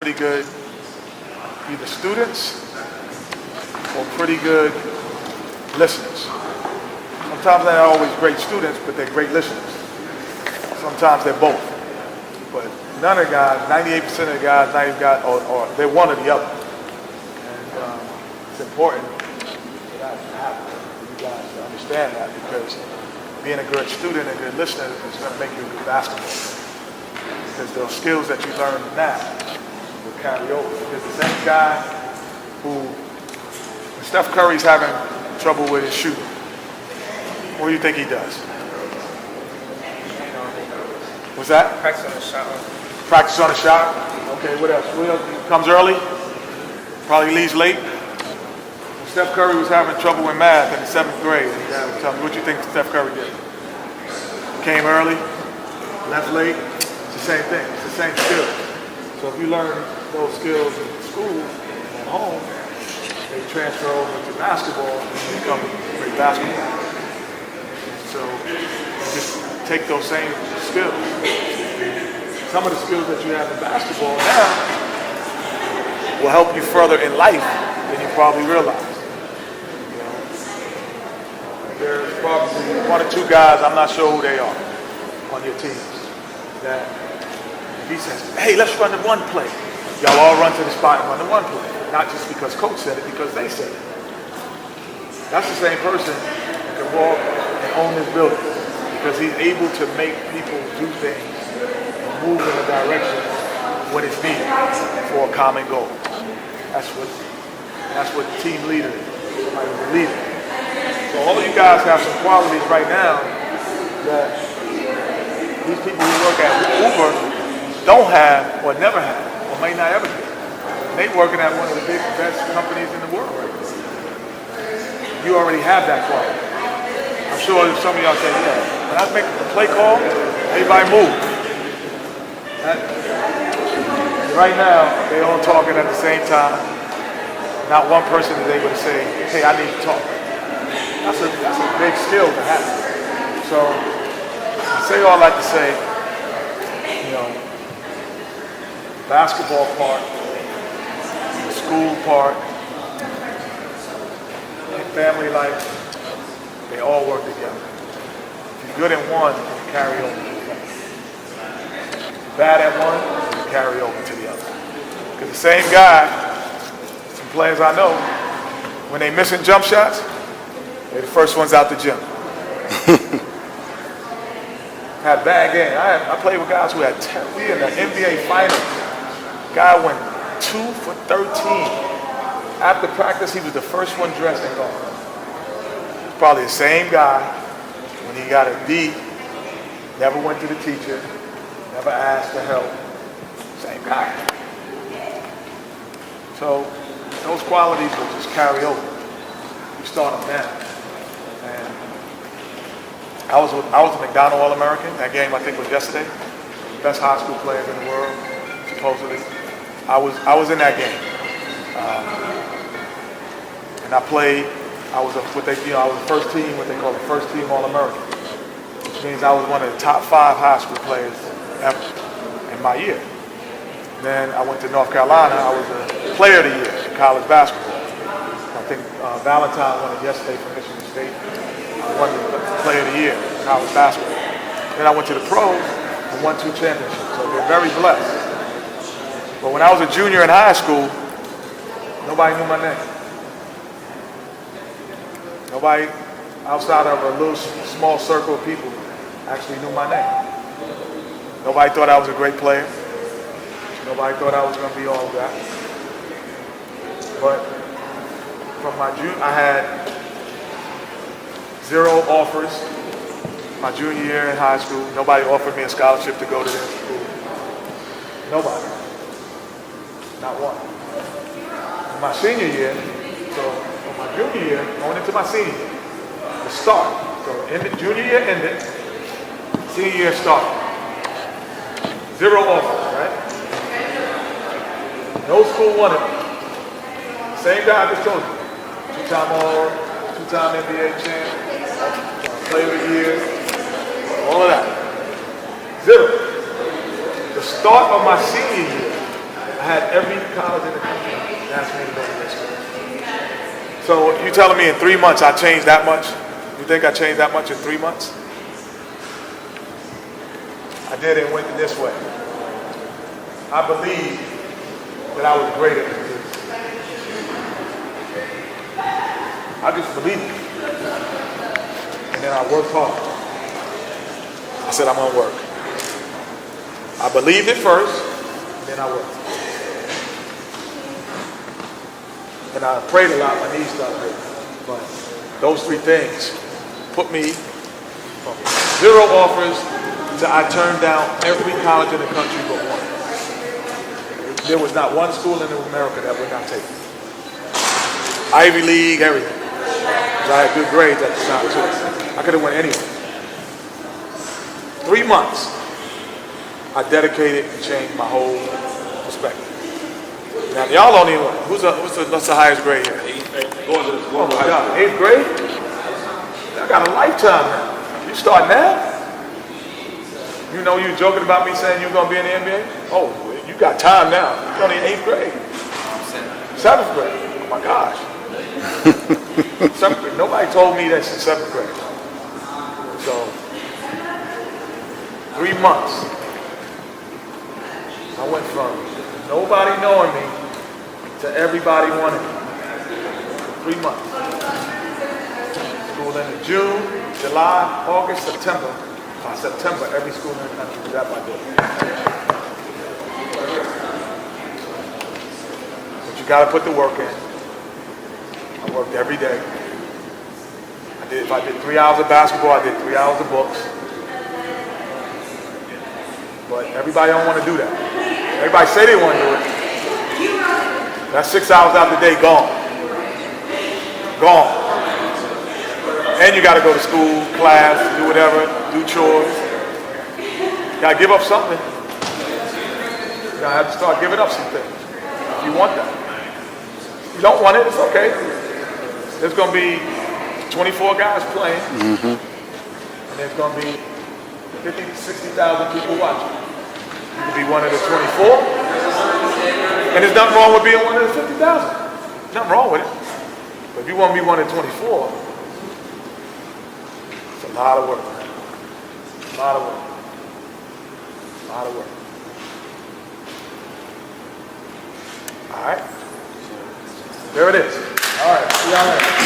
pretty good either students or pretty good listeners. Sometimes they're not always great students, but they're great listeners. Sometimes they're both. But none of the guys, 98% of the guys, 90 guys, or they're one or the other. And it's important for that to happen, for you guys to understand that, because being a good student and a good listener is going to make you a good basketball player. Because those skills that you learn now will carry over. Because the same guy when Steph Curry's having trouble with his shooting, what do you think he does? What's that? Practice on the shot. Practice on the shot? Okay, what else? Comes early? Probably leaves late? When Steph Curry was having trouble with math in the 7th grade, tell me, what do you think Steph Curry did? Came early? Left late? It's the same thing. It's the same skill. So if you learn those skills in school and at home, they transfer over to basketball and you become a great basketball player. So just take those same skills. Some of the skills that you have in basketball now will help you further in life than you probably realize. You know, there's probably one or two guys, I'm not sure who they are, on your teams, that if he says, hey, let's run the one play, y'all all run to the spot and run the one play. Not just because coach said it, because they said it. That's the same person that can walk and own this building, because he's able to make people do things and move in a direction when it's needed for a common goal. That's what team leader is, somebody who's a leader. So all of you guys have some qualities right now that these people who work at Uber don't have or never have or may not ever get. They're working at one of the best companies in the world right now. You already have that quality. I'm sure some of y'all say, yeah, when I make a play call, everybody move. Right now, they're all talking at the same time. Not one person is able to say, hey, I need to talk. That's a big skill to have. So I say all that to say, you know, basketball part, school part, and family life, they all work together. If you're good at one, you carry over to the other. If you're bad at one, you carry over to the other. Because the same guy, some players I know, when they missing jump shots, they're the first ones out the gym. Had bad game. I played with guys who had 10. We in the NBA Finals. Guy went 2 for 13. After practice, he was the first one dressed and gone. It's probably the same guy when he got a D, never went to the teacher, never asked for help. Same guy. So those qualities will just carry over. You start them now. And I was a McDonald All-American. That game I think was yesterday. Best high school players in the world, supposedly. I was in that game, and I played. I was I was the first team, what they call the first team All-American, which means I was one of the top 5 high school players ever in my year. Then I went to North Carolina. I was the player of the year in college basketball. I think Valentine won it yesterday from Michigan State. I won the player of the year in college basketball. Then I went to the pros and won 2 championships. So they're very blessed. But when I was a junior in high school, nobody knew my name. Nobody outside of a little small circle of people actually knew my name. Nobody thought I was a great player. Nobody thought I was going to be all of that. But from my I had 0 offers my junior year in high school. Nobody offered me a scholarship to go to their school. Nobody. Not one. In my senior year, so from my junior year, going into my senior year, the start. So junior year ended, senior year started. 0 offers, right? No school wanted me. Same guy I just told you. 2-time All, 2-time NBA champ, player of the year, all of that. 0. The start of my senior year, I had every college in the country ask me to go to this school. So you telling me in 3 months I changed that much? You think I changed that much in 3 months? I did it and went this way. I believe that I was greater than this. I just believed it. And then I worked hard. I said, I'm gonna work. I believed it first, and then I worked. And I prayed a lot, my knees started hurting. But those three things put me from 0 offers to I turned down every college in the country but one. There was not one school in America that would not take me. Ivy League, everything. Because I had good grades at the time too. I could have went anywhere. 3 months, I dedicated and changed my whole perspective. Now y'all don't even, what's the highest grade here? 8th. Oh my God, 8th grade? I got a lifetime now. You start now? You know you joking about me saying you're gonna be in the NBA? Oh, you got time now. You're only in 8th grade. 7th grade. Oh my gosh. 7th grade. Nobody told me that's in 7th grade. So 3 months. I went from nobody knowing me to everybody wanting me. 3 months. School in June, July, August, September. By September, every school in the country was at my door. But you gotta put the work in. I worked every day. If I did 3 hours of basketball, I did 3 hours of books. But everybody don't want to do that. Everybody say they want to do it. That's 6 hours out the day gone. Gone. And you got to go to school, class, do whatever, do chores. You got to give up something. You got to have to start giving up some things if you want that. If you don't want it, it's okay. There's going to be 24 guys playing. And there's going to be 50 to 60,000 people watching. You can be one of the 24. And there's nothing wrong with being one of the 50,000. Nothing wrong with it. But if you want to be one of the 24, it's a lot of work. A lot of work. A lot of work. All right. There it is. All right. See y'all later.